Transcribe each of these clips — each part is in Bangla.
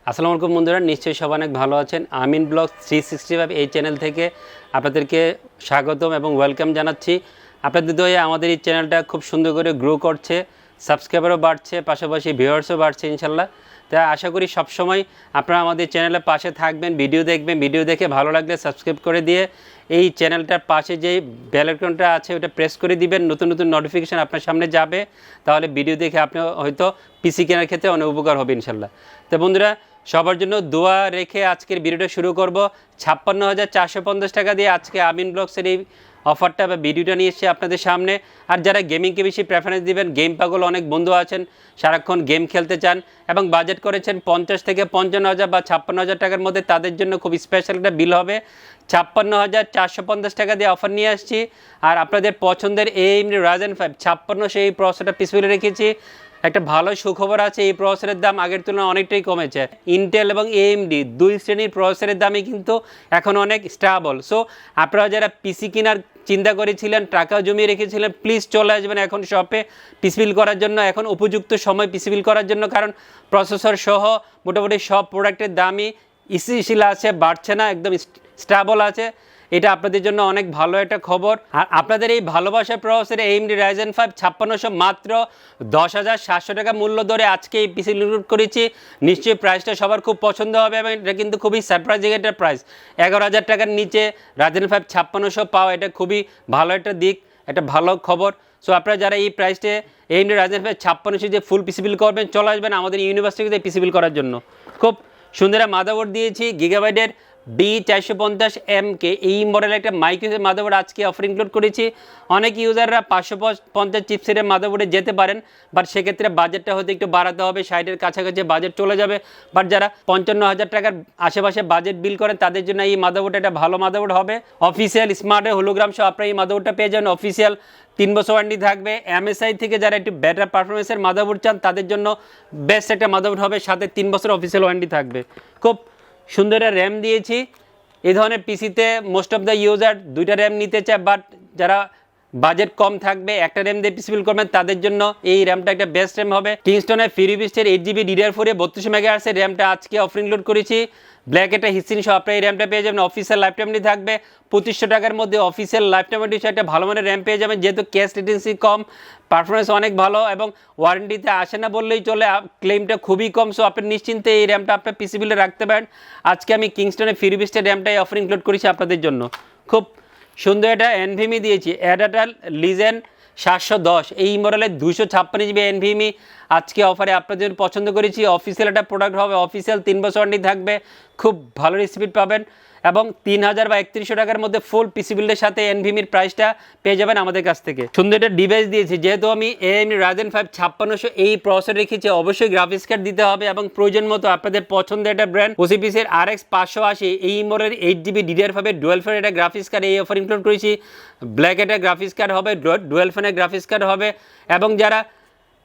আসসালামু আলাইকুম বন্ধুরা, নিশ্চয়ই সবাই অনেক ভালো আছেন। আমিন ব্লগ 365 এই চ্যানেল থেকে আপনাদেরকে স্বাগতম এবং ওয়েলকাম জানাচ্ছি। আপনাদের দয়ে আমাদের এই চ্যানেলটা খুব সুন্দর করে গ্রো করছে, সাবস্ক্রাইবারও বাড়ছে, পাশাপাশি ভিউয়ার্সও বাড়ছে ইনশাল্লাহ। তাই আশা করি সবসময় আপনারা আমাদের চ্যানেলের পাশে থাকবেন, ভিডিও দেখবেন, ভিডিও দেখে ভালো লাগলে সাবস্ক্রাইব করে দিয়ে এই চ্যানেলটার পাশে যেই বেল আইকনটা আছে ওটা প্রেস করে দিবেন, নতুন নতুন নোটিফিকেশান আপনার সামনে যাবে। তাহলে ভিডিও দেখে আপনি হয়তো পিসি কেনার ক্ষেত্রে অনেক উপকার হবে ইনশাল্লাহ। তো বন্ধুরা, সবার জন্য দোয়া রেখে আজকের ভিডিওটা শুরু করব। 56,450 টাকা দিয়ে আজকে আমিন ব্লগসের এই অফারটা বা ভিডিওটা নিয়ে এসেছি আপনাদের সামনে। আর যারা গেমিংকে বেশি প্রেফারেন্স দিবেন, গেম পাগল অনেক বন্ধু আছেন, সারাক্ষণ গেম খেলতে চান এবং বাজেট করেছেন 50 থেকে 55,000 বা 56,000 টাকার মধ্যে, তাদের জন্য খুব স্পেশাল একটা বিল হবে। 56,450 টাকা দিয়ে অফার নিয়ে আসছি। আর আপনাদের পছন্দের AMD Ryzen 5 56 সেই প্রসেসরটা পিছনে রেখেছি। একটা ভালো সুখবর আছে, এই প্রসেসরের দাম আগের তুলনায় অনেকটাই কমেছে। ইন্টেল এবং AMD দুই শ্রেণীর প্রসেসরের দামই কিন্তু এখন অনেক স্টেবল। সো আপনারা যারা পিসি কেনার চিন্তা করেছিলেন, টাকা জমিয়ে রেখেছিলেন, প্লিজ চলে আসবেন এখন শপে পিসি বিল করার জন্য। এখন উপযুক্ত সময় পিসি বিল করার জন্য, কারণ প্রসেসর সহ মোটামুটি সব প্রোডাক্টের দামই স্থিতিশীল আছে, বাড়ছে না, একদম স্টেবল আছে। এটা আপনাদের জন্য অনেক ভালো একটা খবর। আর আপনাদের এই ভালোবাসার প্রসেসর AMD Ryzen 5 5600 মাত্র 10,700 টাকা মূল্য ধরে আজকে এই পিসি ইনক্লুড করেছি। নিশ্চয়ই প্রাইসটা সবার খুব পছন্দ হবে এবং এটা কিন্তু খুবই সারপ্রাইজিং একটা প্রাইস। 11,000 টাকার নিচে Ryzen 5 5600 পাওয়া এটা খুবই ভালো একটা দিক, একটা ভালো খবর। সো আপনারা যারা এই প্রাইসটে AMD Ryzen 5 5600 যে ফুল পিসি বিল করবেন, চলে আসবেন আমাদের ইউনিভার্সিটিতে পিসি বিল করার জন্য। খুব সুন্দর মাদারবোর্ড দিয়েছি, গিগাবাইটের B450MK এই মডেলের একটা মাইক্রোসফট মাদারবোর্ড আজকে অফার ইনক্লুড করেছি। অনেক ইউজাররা 550 চিপসেটের মাদারবোর্ডে যেতে পারেন, বাট সেক্ষেত্রে বাজেটটা হয়তো একটু বাড়াতে হবে, 60-এর কাছাকাছি বাজেট চলে যাবে। বাট যারা 55,000 টাকার আশেপাশে বাজেট বিল করেন, তাদের জন্য এই মাদারবোর্ড একটা ভালো মাদারবোর্ড হবে। অফিসিয়াল স্মার্টে হোলোগ্রাম সহ আপনারা এই মাদারবোর্ডটা পেয়ে যাবেন। অফিসিয়াল 3 বছর ওয়ারেন্টি থাকবে। MSI থেকে যারা একটু বেটার পারফরমেন্সের মাদারবোর্ড চান, তাদের জন্য বেস্ট একটা মাদারবোর্ড হবে, সাথে 3 বছর অফিসিয়াল ওয়ারেন্টি থাকবে। খুব সুন্দর একটা র্যাম দিয়েছি। এই ধরনের পিসিতে মোস্ট অফ দ্য ইউজার দুইটা র্যাম নিতে চায়, বাট যারা বাজেট কম থাকবে, একটা র্যাম দিয়ে পিসি বিল করবেন, তাদের জন্য এই র্যামটা একটা বেস্ট র্যাম হবে। কিংস্টনের ফিরিবিস্টের 8GB DDR4 32 মেগাহার্টজের র্যামটা আজকে অফার ইনক্লুড করেছি। ব্ল্যাক একটা হিস্ট্রি সহ আপনারা এই র্যামটা পেয়ে যাবেন। অফিসিয়াল লাইফ টাইমটি থাকবে 2500 টাকার মধ্যে। অফিসিয়াল লাইফ টাইমটি একটা ভালো মানের র্যাম পেয়ে যাবেন, যেহেতু ক্যাশ রিটেন্সি কম, পারফরমেন্স অনেক ভালো এবং ওয়ারেন্টিতে আসে না বললেই চলে, ক্লেমটা খুবই কম। সো আপনি নিশ্চিন্তে এই র্যামটা আপনার পিসি বিলে রাখতে পারেন। আজকে আমি কিংস্টনের ফিরিবিস্টের র্যামটাই অফার ইনক্লুড করেছি আপনাদের জন্য। খুব সুন্দর একটা NVMe দিয়েছি, অ্যাডাটাল লিজেন 710 এই মডেলের 256GB NVMe আজকে অফারে আপনাদের পছন্দ করেছি। অফিসিয়াল একটা প্রোডাক্ট হবে, অফিসিয়াল 3 বছর ওয়ারেন্টি থাকবে, খুব ভালো স্পিড পাবেন এবং 3,000 বা 3100 টাকার মধ্যে ফুল পিসি বিল্ডের সাথে NVMeর প্রাইসটা পেয়ে যাবেন আমাদের কাছ থেকে। সুন্দর একটা ডিভাইস দিয়েছি, যেহেতু আমি AMD Ryzen 5 5600 এই প্রসেসর রেখেছি, অবশ্যই গ্রাফিক্স কার্ড দিতে হবে এবং প্রয়োজন মতো আপনাদের পছন্দের একটা ব্র্যান্ড OCPCর RX 580 এই মডেলের 8GB DDR5 ডুয়েল ফ্যানের একটা গ্রাফিক্স কার্ড এই অফার ইনক্লুড করেছি। ব্ল্যাক একটা গ্রাফিক্স কার্ড হবে, ডুয়েল ফ্যানের গ্রাফিক্স কার্ড হবে এবং যারা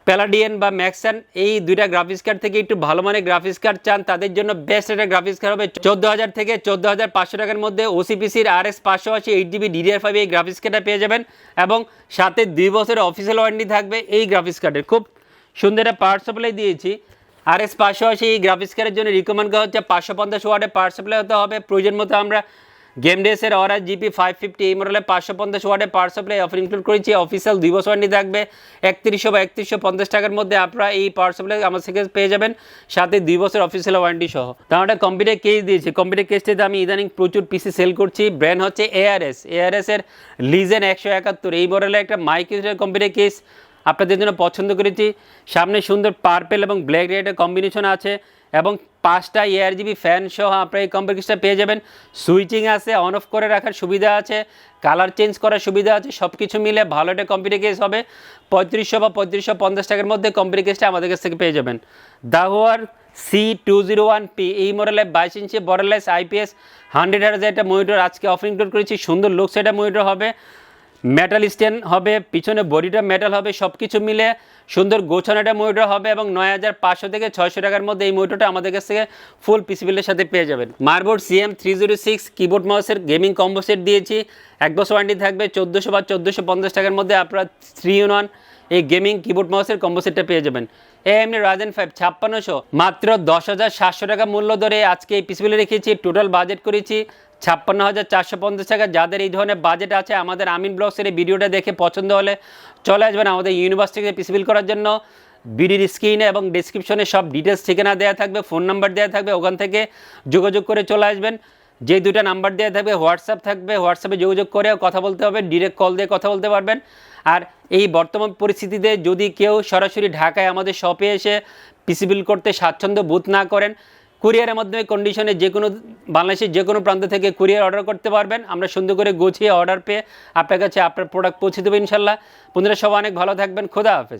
প্যালাডিয়ান বা ম্যাক্সান এই দুইটা গ্রাফিক্স কার্ড থেকে একটু ভালো মানের গ্রাফিক্স কার্ড চান, তাদের জন্য বেস্ট একটা গ্রাফিক্স কার্ড হবে। 14,000 থেকে 14,500 টাকার মধ্যে OCPCর RX 580 8GB DDR5 এই গ্রাফিক্স কার্ডটা পেয়ে যাবেন এবং সাথে 2 বছরের অফিসিয়াল ওয়ারেন্টি থাকবে এই গ্রাফিক্স কার্ডের। খুব সুন্দর একটা পাওয়ার সাপ্লাই দিয়েছি। RX 580 এই গ্রাফিক্স কার্ডের জন্য রিকমেন্ড করা হচ্ছে 550 ওয়াটের পাওয়ার সাপ্লাই হতে হবে। প্রয়োজন মতো আমরা গেম ডেসের Aura GP 550 এই মডেলে 550 ওয়াটের পাওয়ার সাপ্লাই অফার ইনক্লুড করেছি। অফিসিয়াল 2 বছর ওয়ারেন্টি থাকবে। 3100 বা 3150 টাকার মধ্যে আপনারা এই পাওয়ার সাপ্লাই আমার থেকে পেয়ে যাবেন, সাথে 2 বছর অফিসিয়াল ওয়ারেন্টি সহ। তার একটা কম্পিউটার কেস দিয়েছি। কম্পিউটার কেসটিতে আমি ইদানিং প্রচুর পিসি সেল করছি। ব্র্যান্ড হচ্ছে ARS এর লিজেন 171 এই মডেলের একটা মাইক্রোসফট কম্পিউটার কেস আপনাদের জন্য পছন্দ করেছি। সামনে সুন্দর পার্পেল এবং ব্ল্যাক রেডের কম্বিনেশন আছে এবং 5টা ARGB ফ্যান সহ আপনারা এই কম্পিউটার কেসটা পেয়ে যাবেন। সুইচিং আছে, অন অফ করে রাখার সুবিধা আছে, কালার চেঞ্জ করার সুবিধা আছে, সব কিছু মিলে ভালো একটা কম্পিউটার কেস হবে। 3500 বা 3550 টাকার মধ্যে কম্পিউটার কেসটা আমাদের কাছ থেকে পেয়ে যাবেন। দাহুয়ার C201P এই মডেলের 22 ইঞ্চি বর্ডারলেস IPS 100Hz একটা মনিটর আজকে অফার ইনক্লুড করেছি। সুন্দর লুকস একটা মনিটর হবে, মেটাল স্ট্যান্ড হবে, পিছনে বডিটা মেটাল হবে, সব কিছু মিলে সুন্দর গোছানো একটা মনিটর হবে এবং 9,500 থেকে 600 টাকার মধ্যে এই মনিটরটা আমাদের কাছ থেকে ফুল পিসি বিলের সাথে পেয়ে যাবেন। মার্বোর্ড CM306 কিবোর্ড মাউসের গেমিং কম্বো সেট দিয়েছি, 1 বছর ওয়ারেন্টি থাকবে। 1400 বা 1450 টাকার মধ্যে আপনারা 3-in-1 এই গেমিং কিবোর্ড মাউসের কম্বো সেটটা পেয়ে যাবেন। এমনি Ryzen 5 5600 মাত্র 10,700 টাকা মূল্য ধরে আজকে এই পিসিগুলো রেখেছি। টোটাল বাজেট করেছি 56,450 টাকা। যাদের এই ধরনের বাজেট আছে আমাদের আমিন ব্লগসের এই ভিডিওটা দেখে পছন্দ হলে চলে আসবেন আমাদের ইউনিভার্সিটিতে পিসিবিল করার জন্য। ভিডিওর স্ক্রিনে এবং ডিসক্রিপশনে সব ডিটেলস ঠিকানা দেওয়া থাকবে, ফোন নাম্বার দেওয়া থাকবে, ওখান থেকে যোগাযোগ করে চলে আসবেন। যে দুইটা নাম্বার দেওয়া থাকবে হোয়াটসঅ্যাপ থাকবে, হোয়াটসঅ্যাপে যোগাযোগ করে কথা বলতে হবে, ডিরেক্ট কল দিয়ে কথা বলতে পারবেন। আর এই বর্তমান পরিস্থিতিতে যদি কেউ সরাসরি ঢাকায় আমাদের শপে এসে পিসিবিল করতে স্বাচ্ছন্দ্য বোধ না করেন, কুরিয়ারের মাধ্যমে কন্ডিশনে যে কোনো বাংলাদেশের যে কোনো প্রান্ত থেকে কুরিয়ার অর্ডার করতে পারবেন। আমরা সুন্দর করে গুছিয়ে অর্ডার পেয়ে আপনার কাছে আপনার প্রোডাক্ট পৌঁছে দেবো ইনশাল্লাহ। বন্ধুরা সবাই অনেক ভালো থাকবেন। খোদা হাফেজ।